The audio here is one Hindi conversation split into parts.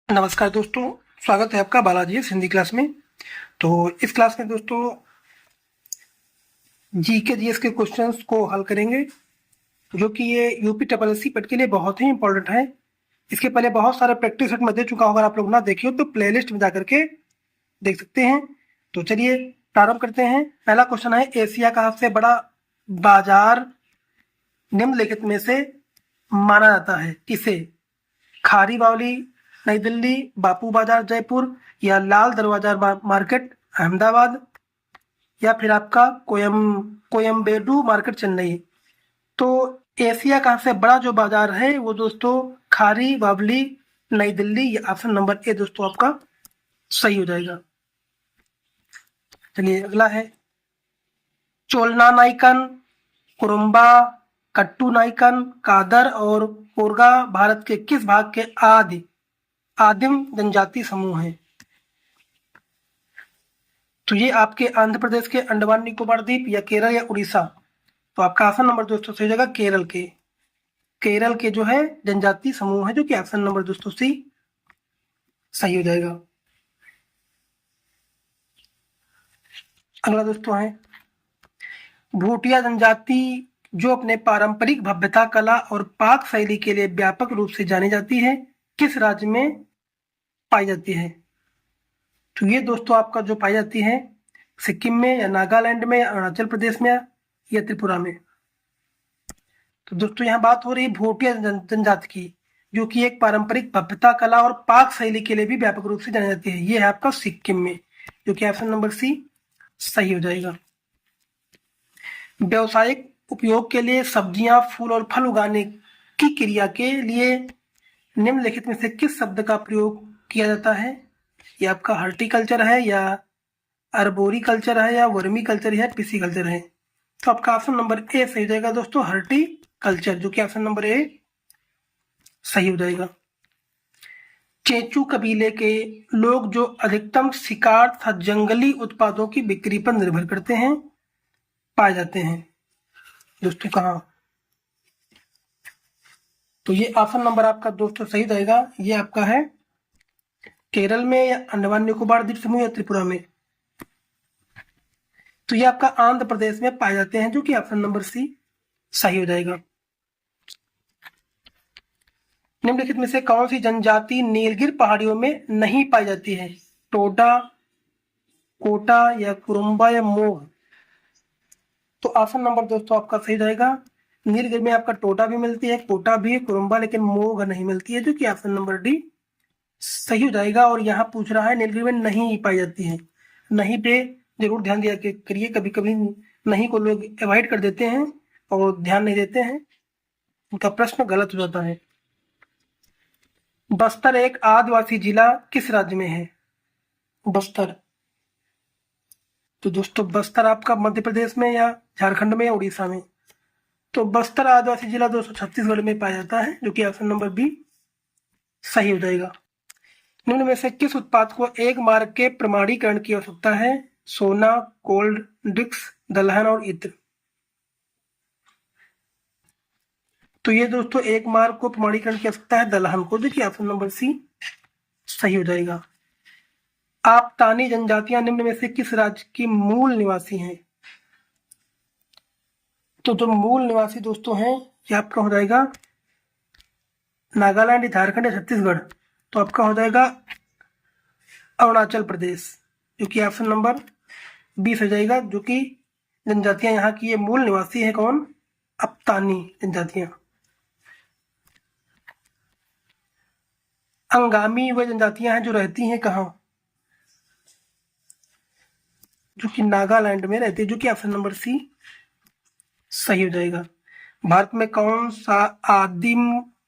नमस्कार दोस्तों, स्वागत है आपका बालाजी हिंदी क्लास में। तो इस क्लास में दोस्तों जीके जीएस के क्वेश्चंस को हल करेंगे, जो कि ये यूपी ट्रिपल एससी पेट के लिए बहुत ही इंपॉर्टेंट है। इसके पहले बहुत सारे प्रैक्टिस सेट मैं दे चुका हूँ, अगर आप लोग ना देखे हो तो प्लेलिस्ट में जाकर के देख सकते हैं। तो चलिए प्रारंभ करते हैं। पहला क्वेश्चन है, एशिया का सबसे बड़ा बाजार निम्नलिखित में से माना जाता है किसे? खारी बावली नई दिल्ली, बापू बाजार जयपुर, या लाल दरवाजा मार्केट अहमदाबाद, या फिर आपका कोयम्बेडू मार्केट चेन्नई। तो एशिया का सबसे बड़ा जो बाजार है वो दोस्तों खारी बावली नई दिल्ली, ये ऑप्शन नंबर ए दोस्तों आपका सही हो जाएगा। चलिए अगला है, चोलना नाइकन, कुरुम्बा, कट्टू नाइकन, कादर और कोरगा भारत के किस भाग के आदिम जनजाति समूह हैं? तो ये आपके आंध्र प्रदेश के अंडमान निकोबार द्वीप, या केरल, या उड़ीसा। तो आपका ऑप्शन नंबर दोस्तों सही हो जाएगा केरल के जो है जनजाति समूह है, जो कि ऑप्शन नंबर दोस्तों सी सही हो जाएगा। अगला दोस्तों है, भूटिया जनजाति जो अपने पारंपरिक भव्यता, कला और पाक शैली के लिए व्यापक रूप से जानी जाती है, किस राज्य में पाई जाती है? तो ये दोस्तों आपका जो पाई जाती है सिक्किम में, या नागालैंड में, या अरुणाचल प्रदेश में, या त्रिपुरा में। तो दोस्तों यहाँ बात हो रही है भूटिया जनजाति की, जो कि एक पारंपरिक भव्यता, कला और पाक शैली के लिए भी व्यापक रूप से जानी जाती है। ये है आपका सिक्किम में, जो कि ऑप्शन नंबर सी सही हो जाएगा। व्यावसायिक उपयोग के लिए सब्जियां, फूल और फल उगाने की क्रिया के लिए निम्नलिखित में से किस शब्द का प्रयोग किया जाता है? ये आपका हर्टिकल्चर है, या अर्बोरिकल्चर है, या वर्मी कल्चर है, पिसीकल्चर है। तो आपका ऑप्शन नंबर ए सही हो जाएगा दोस्तों, हर्टिकल्चर, जो कि ऑप्शन नंबर ए सही हो जाएगा। चेंचू कबीले के लोग जो अधिकतम शिकार तथा जंगली उत्पादों की बिक्री पर निर्भर करते हैं, पाए जाते हैं दोस्तों कहाँ? तो ये ऑप्शन नंबर आपका दोस्तों सही रहेगा। ये आपका है केरल में, या अंडमान निकोबार द्वीप समूह, या त्रिपुरा में। तो ये आपका आंध्र प्रदेश में पाए जाते हैं, जो कि ऑप्शन नंबर सी सही हो जाएगा। निम्नलिखित में से कौन सी जनजाति नीलगिरी पहाड़ियों में नहीं पाई जाती है? टोडा, कोटा, या कुरुम्बा, या मोग। तो ऑप्शन नंबर दोस्तों आपका सही रहेगा। नीलगिरी में आपका टोटा भी मिलती है, कोटा भी, कुरुम्बा, लेकिन मोग नहीं मिलती है, जो कि ऑप्शन नंबर डी सही हो जाएगा। और यहाँ पूछ रहा है नीलगिरी में नहीं पाई जाती है, नहीं पे जरूर ध्यान दिया करिए। कभी कभी नहीं को लोग अवॉइड कर देते हैं और ध्यान नहीं देते हैं, उनका प्रश्न गलत हो जाता है। बस्तर एक आदिवासी जिला किस राज्य में है? बस्तर। तो दोस्तों बस्तर आपका मध्य प्रदेश में, या झारखंड में, या उड़ीसा में। तो बस्तर आदिवासी जिला दोस्तों छत्तीसगढ़ में पाया जाता है, जो कि ऑप्शन नंबर बी सही हो जाएगा। निम्न में से किस उत्पाद को एक मार्क के प्रमाणीकरण की आवश्यकता है? सोना, गोल्ड, डिस्क, दलहन और इत्र। तो ये दोस्तों एक मार्क को प्रमाणीकरण की आवश्यकता है दलहन को, जो कि ऑप्शन नंबर सी सही हो जाएगा। आपतानी जनजातियां निम्न में से किस राज्य की मूल निवासी हैं? तो जो मूल निवासी दोस्तों हैं, ये आपका हो जाएगा नागालैंड, झारखंड, या छत्तीसगढ़। तो आपका हो जाएगा अरुणाचल प्रदेश, जो कि ऑप्शन नंबर 20 हो जाएगा। जो कि जनजातियां यहाँ की ये मूल निवासी है कौन? आपतानी जनजातियां। अंगामी व जनजातियां हैं जो रहती हैं कहाँ? जो कि नागालैंड में रहती है, जो कि ऑप्शन नंबर सी सही हो जाएगा। भारत में कौन सा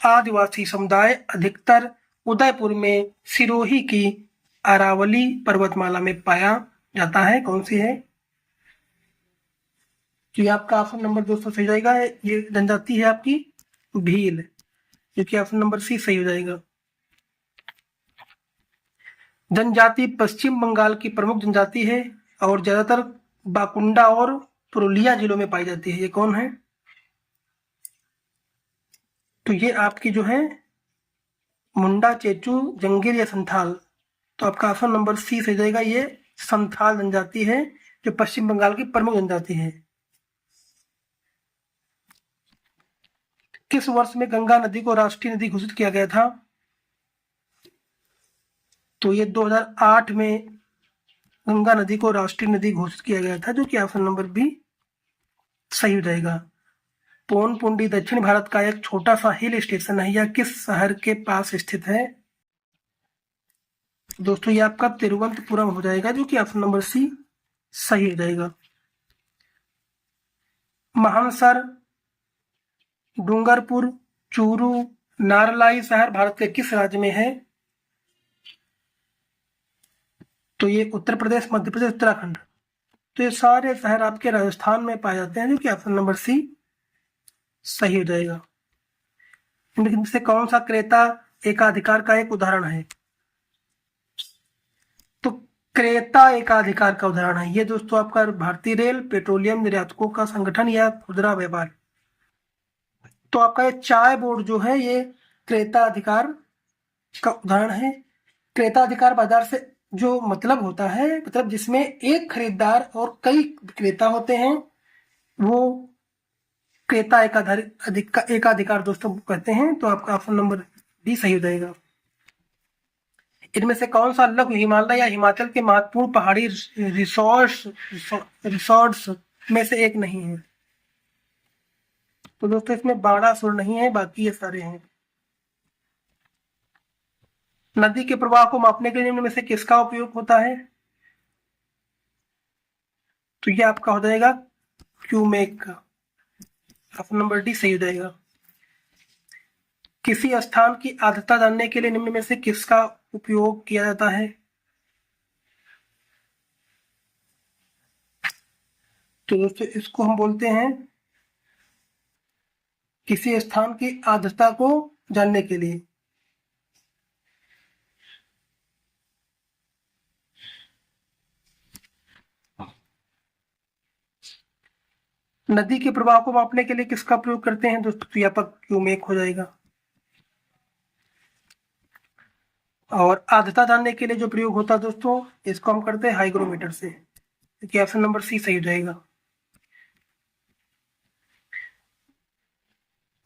आदिवासी समुदाय अधिकतर उदयपुर में सिरोही की अरावली पर्वतमाला में पाया जाता है? कौन सी है? तो ये आपका ऑप्शन नंबर दोस्तों सही जाएगा। ये जनजाति है आपकी भील, जो कि ऑप्शन नंबर सी सही हो जाएगा। जनजाति पश्चिम बंगाल की प्रमुख जनजाति है और ज्यादातर बाकुंडा और पुरुलिया जिलों में पाई जाती है। ये कौन है? तो ये आपकी जो है मुंडा, चेचू, जंगीर या संथाल। तो आपका ऑप्शन नंबर सी सही जाएगा। ये संथाल जनजाति है जो पश्चिम बंगाल की प्रमुख जनजाति है। किस वर्ष में गंगा नदी को राष्ट्रीय नदी घोषित किया गया था? तो ये 2008 में गंगा नदी को राष्ट्रीय नदी घोषित किया गया था, जो कि ऑप्शन नंबर बी सही हो जाएगा। पोनपुंडी दक्षिण भारत का एक छोटा सा हिल स्टेशन है। यह किस शहर के पास स्थित है? दोस्तों ये आपका तिरुवनंतपुरम हो जाएगा, जो कि ऑप्शन नंबर सी सही हो जाएगा। मानसर, डूंगरपुर, चूरू, नारलाई शहर भारत के किस राज्य में है? तो ये उत्तर प्रदेश, मध्य प्रदेश, उत्तराखंड। तो ये सारे शहर आपके राजस्थान में पाए जाते हैं, जो कि ऑप्शन नंबर सी सही हो जाएगा। इनमें से कौन सा क्रेता एकाधिकार का एक उदाहरण है? तो क्रेता एकाधिकार का उदाहरण है ये दोस्तों आपका भारतीय रेल, पेट्रोलियम निर्यातकों का संगठन या खुदरा व्यापार। तो आपका ये चाय बोर्ड जो है ये क्रेता अधिकार का उदाहरण है। क्रेता अधिकार बाजार से जो मतलब होता है, मतलब जिसमें एक खरीदार और कई विक्रेता होते हैं, वो क्रेता एकाधिकार दोस्तों कहते हैं। तो आपका ऑप्शन नंबर डी सही हो जाएगा। इनमें से कौन सा लघु हिमालय या हिमाचल के महत्वपूर्ण पहाड़ी रिसोर्ट्स में से एक नहीं है? तो दोस्तों इसमें बाणासुर नहीं है, बाकी ये सारे हैं। नदी के प्रवाह को मापने के लिए निम्न में से किसका उपयोग होता है? तो ये आपका हो जाएगा क्यूमेक का। ऑप्शन नंबर डी सही हो जाएगा। किसी स्थान की आर्द्रता जानने के लिए निम्न में से किसका उपयोग किया जाता है? तो दोस्तों इसको हम बोलते हैं किसी स्थान की आर्द्रता को जानने के लिए। नदी के प्रवाह को मापने के लिए किसका प्रयोग करते हैं दोस्तों? तो यहाँ पर क्यूमेक हो जाएगा। और आर्द्रता जानने के लिए जो प्रयोग होता है दोस्तों, इसको हम करते हैं हाइग्रोमीटर से। देखिए ऑप्शन नंबर सी सही हो जाएगा।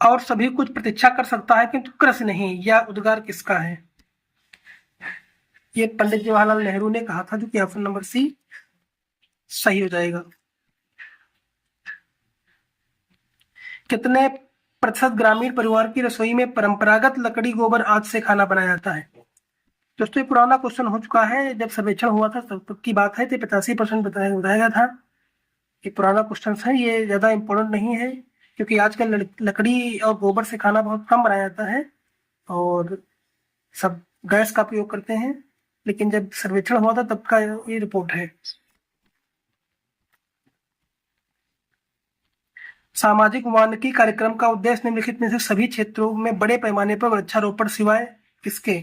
और सभी कुछ प्रतीक्षा कर सकता है किंतु कृषि नहीं, यह उद्गार किसका है? ये पंडित जवाहरलाल नेहरू ने कहा था, जो कि ऑप्शन नंबर सी सही हो जाएगा। कितने प्रतिशत ग्रामीण परिवार की रसोई में परंपरागत लकड़ी, गोबर आदि से खाना बनाया जाता है? दोस्तों ये पुराना क्वेश्चन हो चुका है, जब सर्वेक्षण हुआ था तब की बात है, तो 85% बताया गया था। ये पुराना क्वेश्चन है, ये ज़्यादा इम्पोर्टेंट नहीं है, क्योंकि आजकल लकड़ी और गोबर से खाना बहुत कम बनाया जाता है और सब गैस का प्रयोग करते हैं। लेकिन जब सर्वेक्षण हुआ था तब का ये रिपोर्ट है। सामाजिक वानिकी कार्यक्रम का उद्देश्य निम्नलिखित में से सभी क्षेत्रों में बड़े पैमाने पर वृक्षारोपण सिवाय किसके?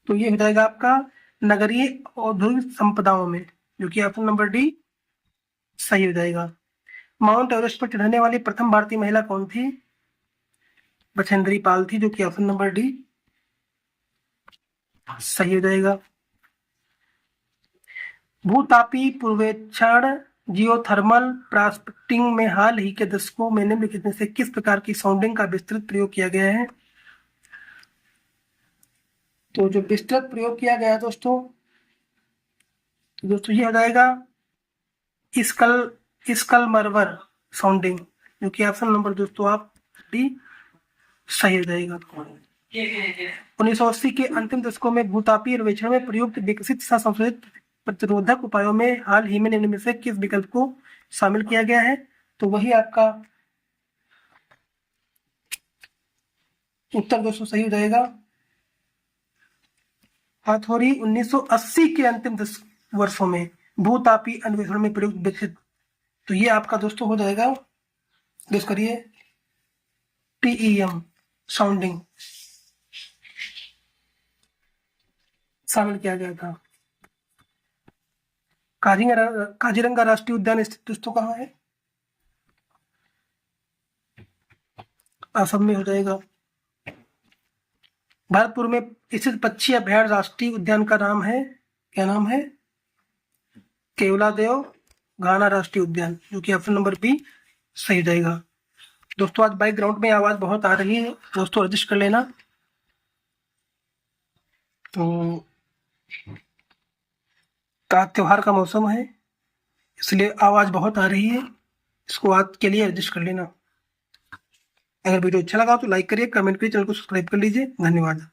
तो ये हो जाएगा आपका नगरीय औद्योगिक संपदाओं में, जो कि ऑप्शन नंबर डी सही हो जाएगा। माउंट एवरेस्ट पर चढ़ने वाली प्रथम भारतीय महिला कौन थी? बछेंद्री पाल थी, जो कि ऑप्शन नंबर डी सही हो जाएगा। भूतापी पूर्वेक्षण जियोथर्मल प्रॉस्पेक्टिंग में हाल ही के दशकों में निम्नलिखित में से किस प्रकार की साउंडिंग का विस्तृत प्रयोग किया गया है? तो जो विस्तृत प्रयोग किया गया है दोस्तों, तो दोस्तों ये हो जाएगा स्कल मरवर साउंडिंग, जो कि ऑप्शन नंबर दोस्तों आप डी सही हो जाएगा। 1980 के अंतिम दशकों में भूतापीय सर्वेक्षण में प्रयुक्त विकसित तथा संशोधित प्रतिरोधक उपायों में हाल ही में निम्न में से किस विकल्प को शामिल किया गया है? तो वही आपका उत्तर दोस्तों सही हो जाएगा। हथौड़ी 1980 के अंतिम 10 वर्षों में भूतापी अन्वेषण में प्रयुक्त विकसित, तो ये आपका दोस्तों हो जाएगा, गेस करिए, टीईएम साउंडिंग शामिल किया गया था। काजीरंगा राष्ट्रीय उद्यान स्थित दोस्तों कहाँ है? असम में हो जाएगा। भरतपुर में स्थित पक्षी अभयारण्य राष्ट्रीय उद्यान का नाम है, क्या नाम है? केवलादेव घाना राष्ट्रीय उद्यान, जो कि ऑप्शन नंबर बी सही रहेगा। दोस्तों आज बैकग्राउंड में आवाज बहुत आ रही है दोस्तों, एडजस्ट कर लेना। तो त्योहार का मौसम है इसलिए आवाज बहुत आ रही है, इसको आज के लिए एडजस्ट कर लेना। अगर वीडियो अच्छा लगा तो लाइक करिए, कमेंट करिए, चैनल को सब्सक्राइब कर लीजिए। धन्यवाद।